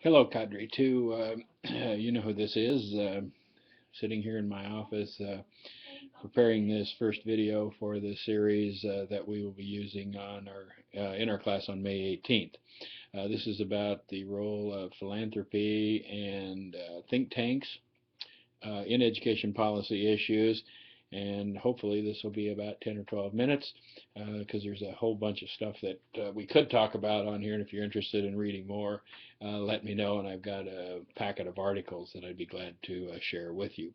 Hello, Cadre 2. You know who this is. Sitting here in my office preparing this first video for the series that we will be using on in our class on May 18th. This is about the role of philanthropy and think tanks in education policy issues. And hopefully this will be about 10 or 12 minutes because there's a whole bunch of stuff that we could talk about on here. And if you're interested in reading more, let me know. And I've got a packet of articles that I'd be glad to share with you.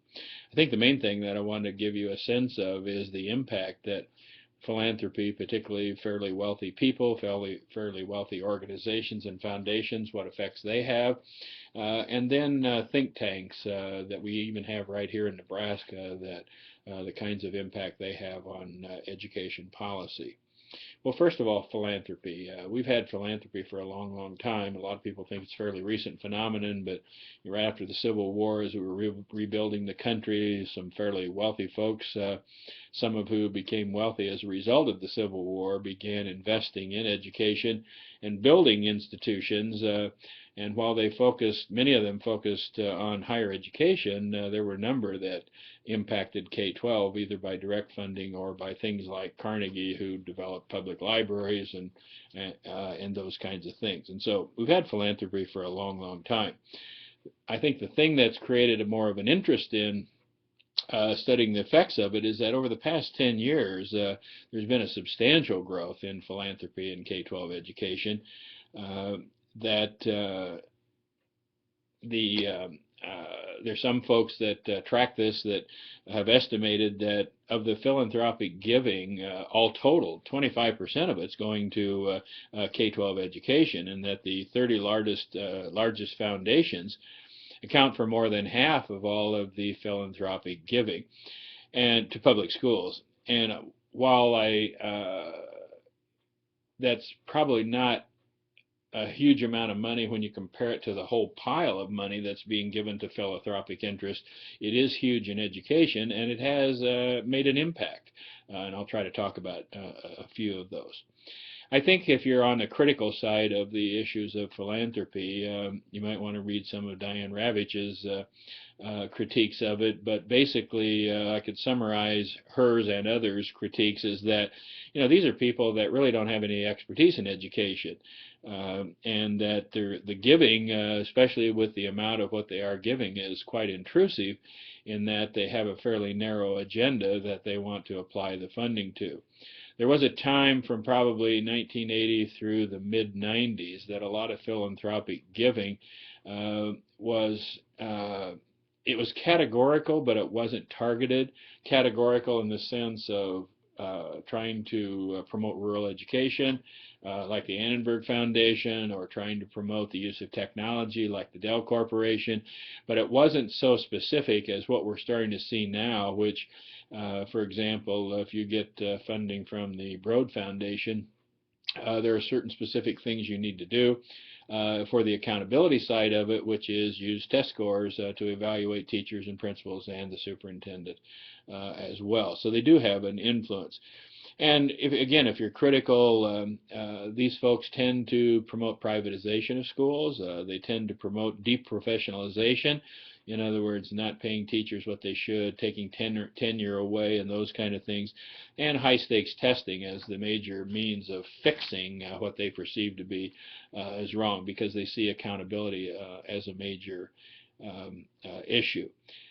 I think the main thing that I want to give you a sense of is the impact that philanthropy, particularly fairly wealthy people, fairly wealthy organizations and foundations, what effects they have, and then think tanks that we even have right here in Nebraska, that the kinds of impact they have on education policy. Well, first of all, philanthropy. We've had philanthropy for a long, long time. A lot of people think it's a fairly recent phenomenon, but right after the Civil War, as we were rebuilding the country, some fairly wealthy folks, some of who became wealthy as a result of the Civil War, began investing in education and building institutions. And while they focused, many of them focused on higher education, there were a number that impacted K-12 either by direct funding or by things like Carnegie, who developed public libraries and those kinds of things. And so we've had philanthropy for a long, long time. I think the thing that's created more of an interest in studying the effects of it is that over the past 10 years, there's been a substantial growth in philanthropy in K-12 education. There's some folks that track this that have estimated that of the philanthropic giving, all totaled, 25% of it's going to K-12 education, and that the 30 largest foundations account for more than half of all of the philanthropic giving and to public schools. And while that's probably not a huge amount of money when you compare it to the whole pile of money that's being given to philanthropic interest, it is huge in education, and it has made an impact. And I'll try to talk about a few of those. I think if you're on the critical side of the issues of philanthropy, you might want to read some of Diane Ravitch's critiques of it, but basically I could summarize hers and others' critiques is that, these are people that really don't have any expertise in education, and that the giving, especially with the amount of what they are giving, is quite intrusive in that they have a fairly narrow agenda that they want to apply the funding to. There was a time from probably 1980 through the mid-90s that a lot of philanthropic giving was categorical, but it wasn't targeted. Categorical in the sense of trying to promote rural education, like the Annenberg Foundation, or trying to promote the use of technology like the Dell Corporation, but it wasn't so specific as what we're starting to see now, which, for example, if you get funding from the Broad Foundation, there are certain specific things you need to do for the accountability side of it, which is use test scores to evaluate teachers and principals and the superintendent as well. So they do have an influence. And if you're critical, these folks tend to promote privatization of schools. They tend to promote deprofessionalization. In other words, not paying teachers what they should, taking tenure away, and those kind of things, and high-stakes testing as the major means of fixing what they perceive to be as wrong, because they see accountability as a major issue.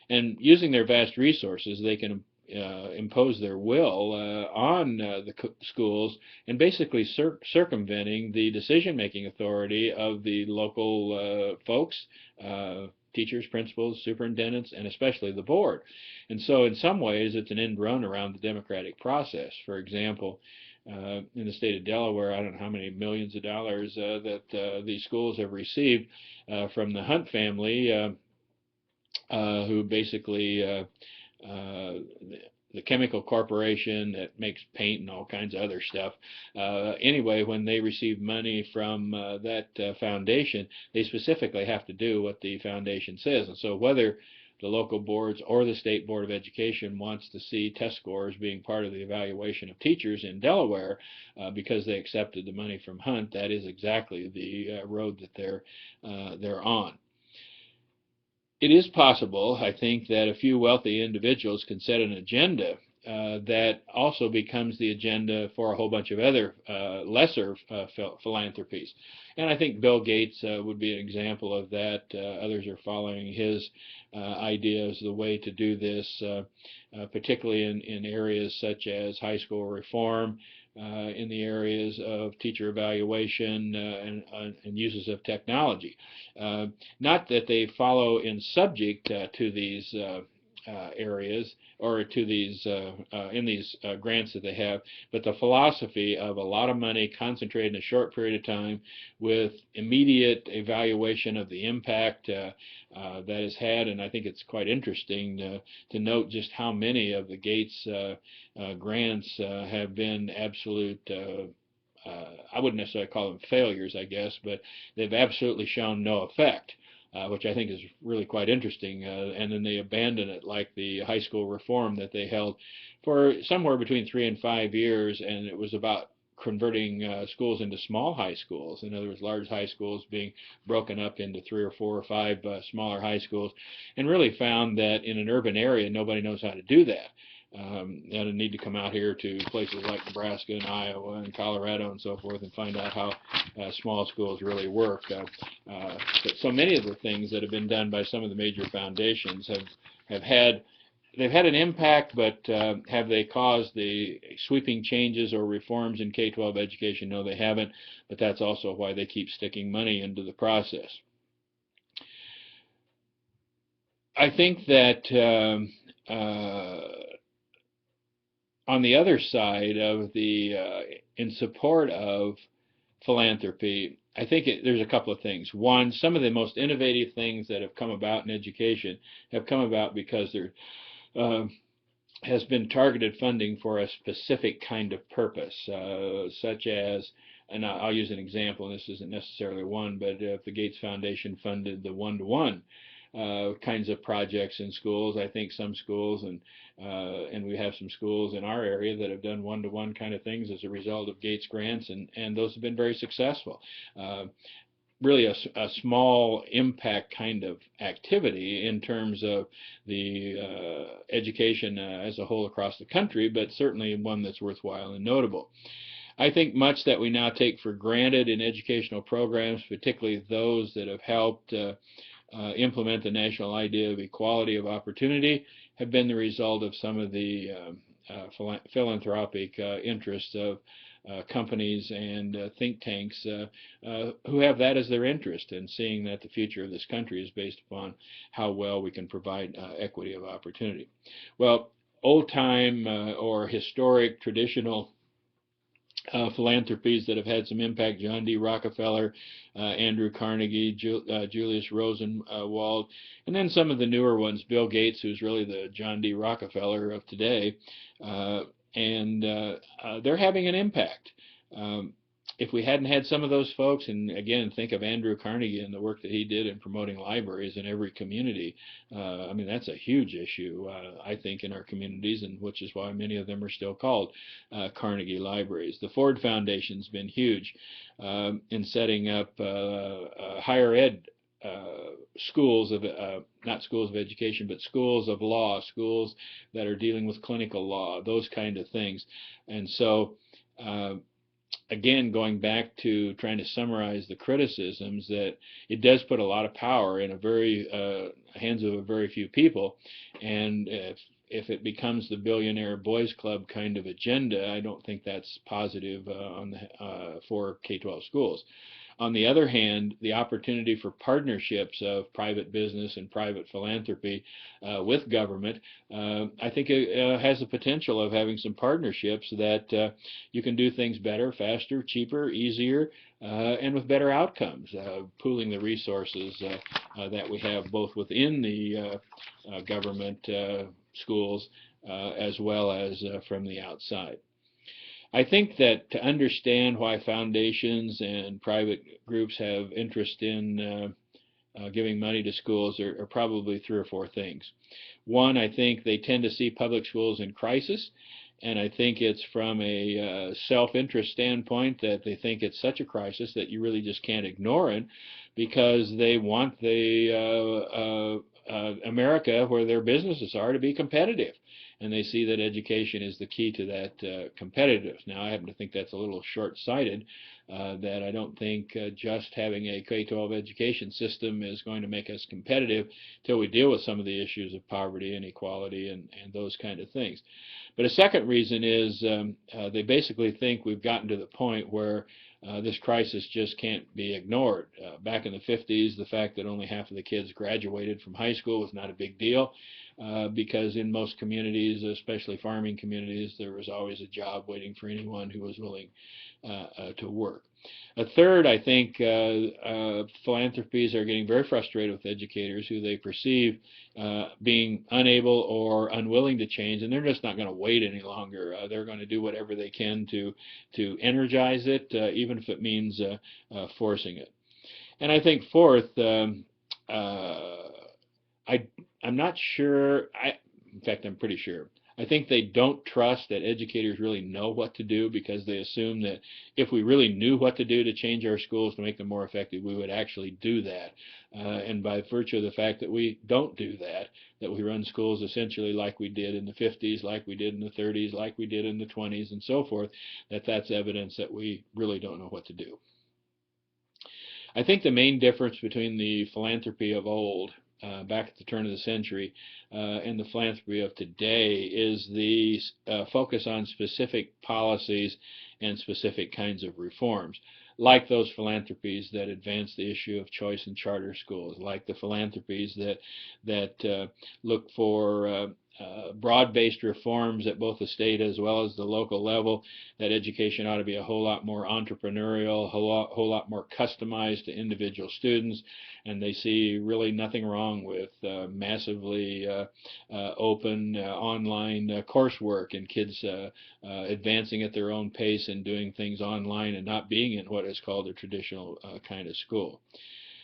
And using their vast resources, they can impose their will on the schools, and basically circumventing the decision-making authority of the local folks, teachers, principals, superintendents, and especially the board. And so in some ways it's an end run around the democratic process. For example, in the state of Delaware, I don't know how many millions of dollars that these schools have received from the Hunt family, who basically the chemical corporation that makes paint and all kinds of other stuff. Anyway, when they receive money from that foundation, they specifically have to do what the foundation says. And so whether the local boards or the State Board of Education wants to see test scores being part of the evaluation of teachers in Delaware because they accepted the money from Hunt, that is exactly the road that they're on. It is possible, I think, that a few wealthy individuals can set an agenda that also becomes the agenda for a whole bunch of other lesser philanthropies. And I think Bill Gates would be an example of that. Others are following his idea as the way to do this, particularly in areas such as high school reform, in the areas of teacher evaluation and uses of technology. Not that they follow in subject to these areas or to these in these grants that they have, but the philosophy of a lot of money concentrated in a short period of time with immediate evaluation of the impact that is had. And I think it's quite interesting to note just how many of the Gates grants have been absolute I wouldn't necessarily call them failures, I guess, but they've absolutely shown no effect. Which I think is really quite interesting, and then they abandon it, like the high school reform that they held for somewhere between 3 and 5 years, and it was about converting schools into small high schools. In other words, large high schools being broken up into 3 or 4 or 5 smaller high schools, and really found that in an urban area nobody knows how to do that. And need to come out here to places like Nebraska and Iowa and Colorado and so forth and find out how small schools really work. But so many of the things that have been done by some of the major foundations have had an impact, but have they caused the sweeping changes or reforms in K-12 education? No, they haven't, but that's also why they keep sticking money into the process. I think that on the other side of the, in support of philanthropy, I think there's a couple of things. One, some of the most innovative things that have come about in education have come about because there has been targeted funding for a specific kind of purpose, such as, and I'll use an example, and this isn't necessarily one, but if the Gates Foundation funded the one-to-one kinds of projects in schools, I think some schools, and we have some schools in our area that have done one-to-one kind of things as a result of Gates grants, and those have been very successful. Really a small impact kind of activity in terms of the education as a whole across the country, but certainly one that's worthwhile and notable. I think much that we now take for granted in educational programs, particularly those that have helped implement the national idea of equality of opportunity, have been the result of some of the philanthropic interests of companies and think tanks who have that as their interest, in seeing that the future of this country is based upon how well we can provide equity of opportunity. Well, old-time or historic traditional philanthropies that have had some impact: John D. Rockefeller, Andrew Carnegie, Julius Rosenwald, and then some of the newer ones, Bill Gates, who's really the John D. Rockefeller of today, and they're having an impact. If we hadn't had some of those folks, and again, think of Andrew Carnegie and the work that he did in promoting libraries in every community, I mean, that's a huge issue, I think, in our communities, and which is why many of them are still called Carnegie libraries. The Ford Foundation's been huge in setting up higher ed schools of, not schools of education, but schools of law, schools that are dealing with clinical law, those kind of things. And so, again, going back to trying to summarize the criticisms, that it does put a lot of power in hands of a very few people, and if it becomes the billionaire boys club kind of agenda, I don't think that's positive for K-12 schools. On the other hand, the opportunity for partnerships of private business and private philanthropy with government, I think it has the potential of having some partnerships that you can do things better, faster, cheaper, easier, and with better outcomes, pooling the resources that we have both within the government schools as well as from the outside. I think that to understand why foundations and private groups have interest in giving money to schools are probably three or four things. One, I think they tend to see public schools in crisis, and I think it's from a self-interest standpoint that they think it's such a crisis that you really just can't ignore it, because they want the America, where their businesses are, to be competitive. And they see that education is the key to that competitiveness. Now, I happen to think that's a little short-sighted, that I don't think just having a K-12 education system is going to make us competitive till we deal with some of the issues of poverty, inequality, and those kind of things. But a second reason is they basically think we've gotten to the point where this crisis just can't be ignored. Back in the 50s, the fact that only half of the kids graduated from high school was not a big deal, because in most communities, especially farming communities, there was always a job waiting for anyone who was willing to work. A third, I think, philanthropies are getting very frustrated with educators who they perceive being unable or unwilling to change, and they're just not going to wait any longer. They're going to do whatever they can to energize it, even if it means forcing it. And I think fourth, I'm not sure, in fact, I'm pretty sure. I think they don't trust that educators really know what to do, because they assume that if we really knew what to do to change our schools to make them more effective, we would actually do that. And by virtue of the fact that we don't do that, that we run schools essentially like we did in the 50s, like we did in the 30s, like we did in the 20s, and so forth, that's evidence that we really don't know what to do. I think the main difference between the philanthropy of old, back at the turn of the century, and the philanthropy of today is the focus on specific policies and specific kinds of reforms, like those philanthropies that advance the issue of choice in charter schools, like the philanthropies that look for broad-based reforms at both the state as well as the local level, that education ought to be a whole lot more entrepreneurial, a whole lot more customized to individual students, and they see really nothing wrong with massively open online coursework and kids advancing at their own pace and doing things online and not being in what is called a traditional kind of school.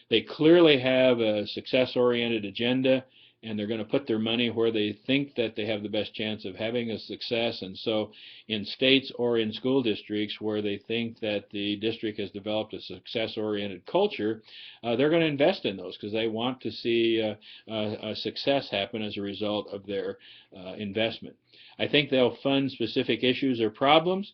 They clearly have a success-oriented agenda, and they're going to put their money where they think that they have the best chance of having a success. And so in states or in school districts where they think that the district has developed a success-oriented culture, they're going to invest in those, because they want to see a success happen as a result of their investment. I think they'll fund specific issues or problems,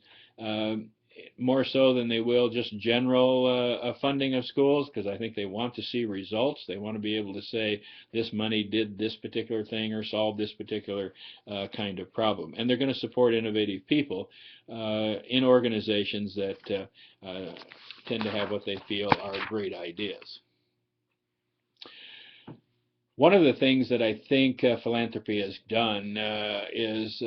more so than they will just general funding of schools, because I think they want to see results. They want to be able to say this money did this particular thing or solved this particular kind of problem. And they're going to support innovative people in organizations that tend to have what they feel are great ideas. One of the things that I think philanthropy has done is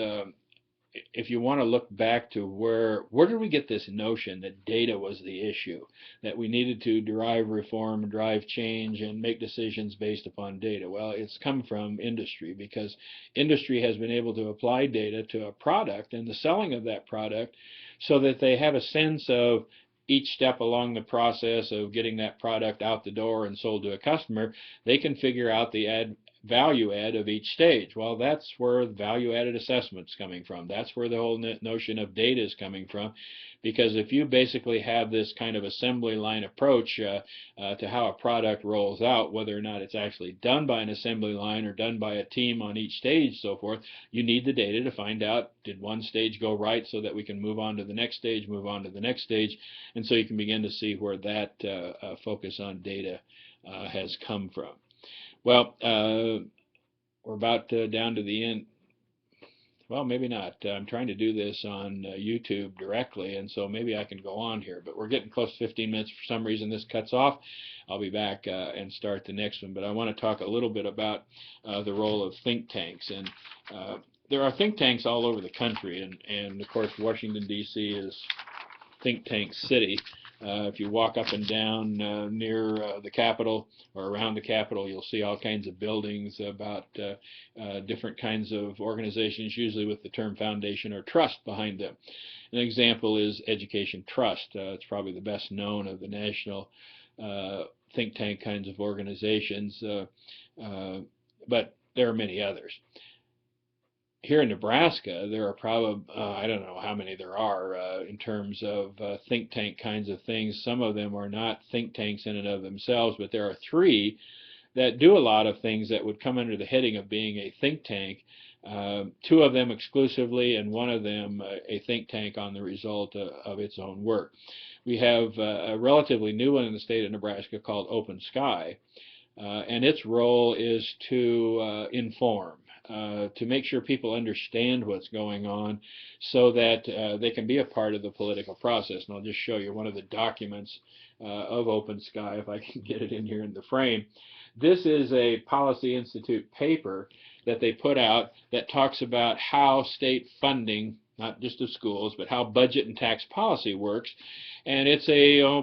if you want to look back to where did we get this notion that data was the issue, that we needed to derive reform, drive change, and make decisions based upon data? Well, it's come from industry, because industry has been able to apply data to a product and the selling of that product so that they have a sense of each step along the process of getting that product out the door and sold to a customer. They can figure out the value add of each stage. Well, that's where value-added assessment's coming from. That's where the whole notion of data is coming from, because if you basically have this kind of assembly line approach to how a product rolls out, whether or not it's actually done by an assembly line or done by a team on each stage, so forth, you need the data to find out, did one stage go right, so that we can move on to the next stage, move on to the next stage, and so you can begin to see where that focus on data has come from. Well, we're about down to the end. Well, maybe not. I'm trying to do this on YouTube directly, and so maybe I can go on here. But we're getting close to 15 minutes. For some reason, this cuts off. I'll be back and start the next one. But I want to talk a little bit about the role of think tanks. And there are think tanks all over the country. And of course, Washington, D.C. is think tank city. If you walk up and down near the Capitol or around the Capitol, you'll see all kinds of buildings about different kinds of organizations, usually with the term foundation or trust behind them. An example is Education Trust. It's probably the best known of the national think tank kinds of organizations, but there are many others. Here in Nebraska, there are probably, I don't know how many there are in terms of think tank kinds of things. Some of them are not think tanks in and of themselves, but there are 3 that do a lot of things that would come under the heading of being a think tank. 2 of them exclusively, and 1 of them a think tank on the result of its own work. We have a relatively new one in the state of Nebraska called Open Sky, and its role is to inform, to make sure people understand what's going on so that they can be a part of the political process. And I'll just show you one of the documents of Open Sky, if I can get it in here in the frame. This is a Policy Institute paper that they put out that talks about how state funding, not just of schools, but how budget and tax policy works. And it's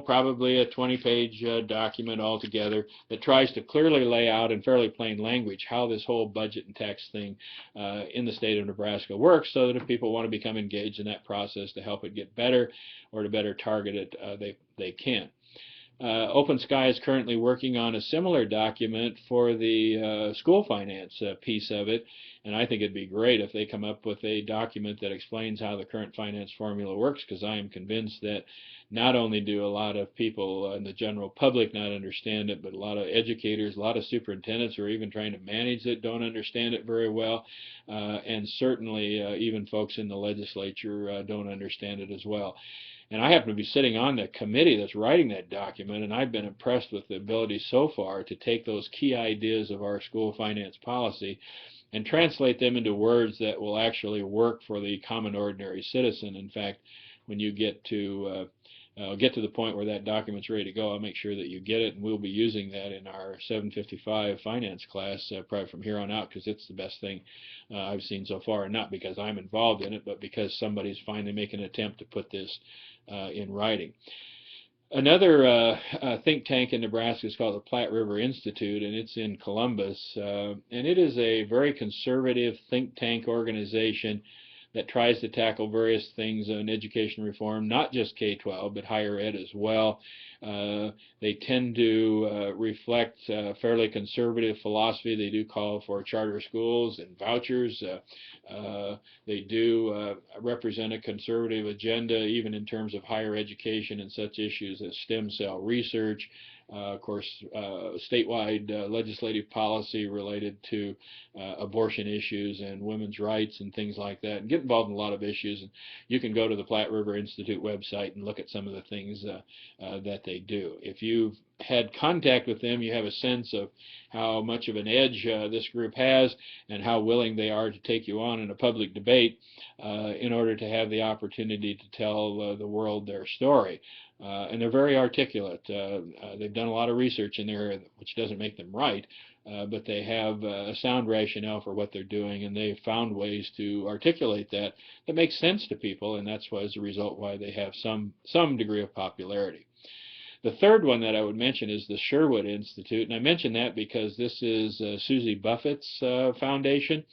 probably a 20-page document altogether that tries to clearly lay out in fairly plain language how this whole budget and tax thing in the state of Nebraska works, so that if people want to become engaged in that process to help it get better or to better target it, they can. Open Sky is currently working on a similar document for the school finance piece of it, and I think it'd be great if they come up with a document that explains how the current finance formula works, because I am convinced that not only do a lot of people in the general public not understand it, but a lot of educators, a lot of superintendents who are even trying to manage it don't understand it very well, and certainly even folks in the legislature don't understand it as well. And I happen to be sitting on the committee that's writing that document, and I've been impressed with the ability so far to take those key ideas of our school finance policy and translate them into words that will actually work for the common ordinary citizen. In fact, when you get to the point where that document's ready to go, I'll make sure that you get it, and we'll be using that in our 755 finance class probably from here on out, because it's the best thing I've seen so far, and not because I'm involved in it, but because somebody's finally making an attempt to put this in writing. Another think tank in Nebraska is called the Platte River Institute, and it's in Columbus, and it is a very conservative think tank organization that tries to tackle various things on education reform, not just K-12, but higher ed as well. They tend to reflect fairly conservative philosophy. They do call for charter schools and vouchers. They do represent a conservative agenda, even in terms of higher education and such issues as stem cell research. Of course, statewide legislative policy related to abortion issues and women's rights and things like that, and get involved in a lot of issues. And you can go to the Platte River Institute website and look at some of the things that they do. If you've had contact with them, you have a sense of how much of an edge this group has and how willing they are to take you on in a public debate in order to have the opportunity to tell the world their story. And they're very articulate. They've done a lot of research in there, which doesn't make them right, but they have a sound rationale for what they're doing, and they've found ways to articulate that makes sense to people, and that's why, as a result, why they have some degree of popularity. The third one that I would mention is the Sherwood Institute, and I mention that because this is Susie Buffett's foundation,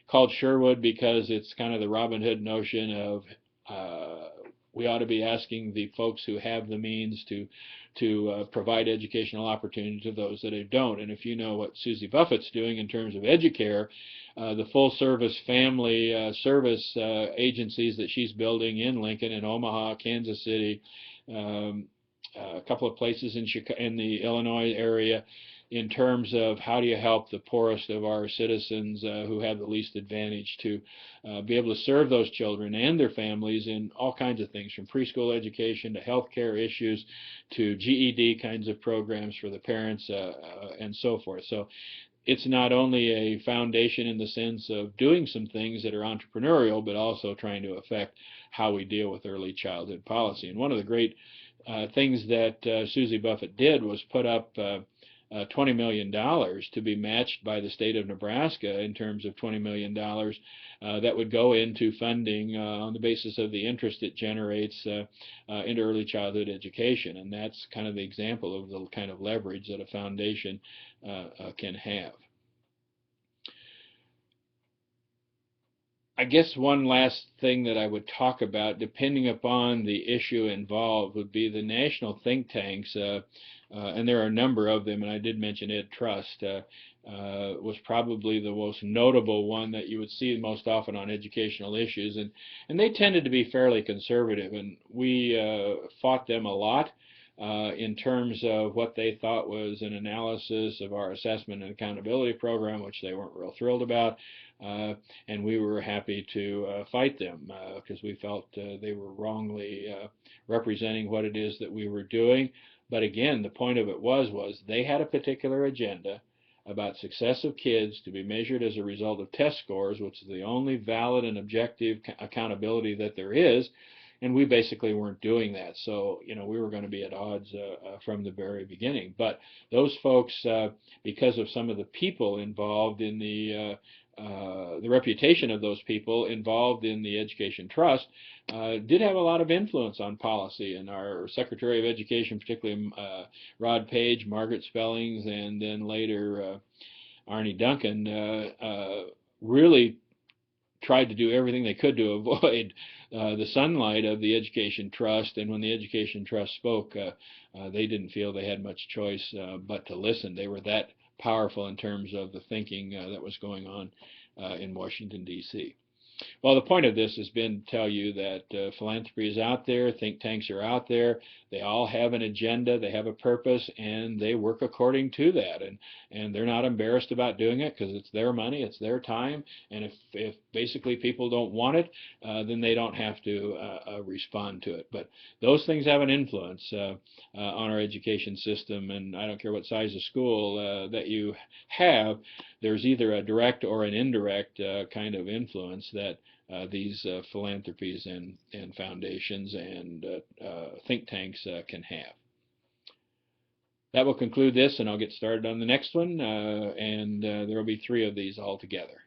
called Sherwood because it's kind of the Robin Hood notion of we ought to be asking the folks who have the means to provide educational opportunity to those that don't. And if you know what Susie Buffett's doing in terms of EduCare, the full-service family service agencies that she's building in Lincoln, in Omaha, Kansas City, a couple of places in the Illinois area, in terms of how do you help the poorest of our citizens who have the least advantage to be able to serve those children and their families in all kinds of things, from preschool education to health care issues to GED kinds of programs for the parents and so forth. So it's not only a foundation in the sense of doing some things that are entrepreneurial, but also trying to affect how we deal with early childhood policy. And one of the great things that Susie Buffett did was put up $20 million to be matched by the state of Nebraska in terms of $20 million that would go into funding on the basis of the interest it generates into early childhood education. And that's kind of the example of the kind of leverage that a foundation can have. I guess one last thing that I would talk about, depending upon the issue involved, would be the national think tanks. and there are a number of them, and I did mention Ed Trust, was probably the most notable one that you would see most often on educational issues, and they tended to be fairly conservative, and we fought them a lot in terms of what they thought was an analysis of our assessment and accountability program, which they weren't real thrilled about. And we were happy to fight them because we felt they were wrongly representing what it is that we were doing. But again, the point of it was they had a particular agenda about success of kids to be measured as a result of test scores, which is the only valid and objective accountability that there is, and we basically weren't doing that. So, we were going to be at odds from the very beginning. But those folks, because of some of the people involved in the reputation of those people involved in the Education Trust, did have a lot of influence on policy. And our Secretary of Education, particularly Rod Page, Margaret Spellings, and then later Arnie Duncan, really tried to do everything they could to avoid the sunlight of the Education Trust. And when the Education Trust spoke, they didn't feel they had much choice but to listen. They were that powerful in terms of the thinking that was going on in Washington, D.C. Well, the point of this has been to tell you that philanthropy is out there, think tanks are out there, they all have an agenda, they have a purpose, and they work according to that. And they're not embarrassed about doing it because it's their money, it's their time, and if basically people don't want it, then they don't have to respond to it. But those things have an influence on our education system, and I don't care what size of school that you have, there's either a direct or an indirect kind of influence that these philanthropies and foundations and think tanks can have. That will conclude this, and I'll get started on the next one, and there will be 3 of these altogether.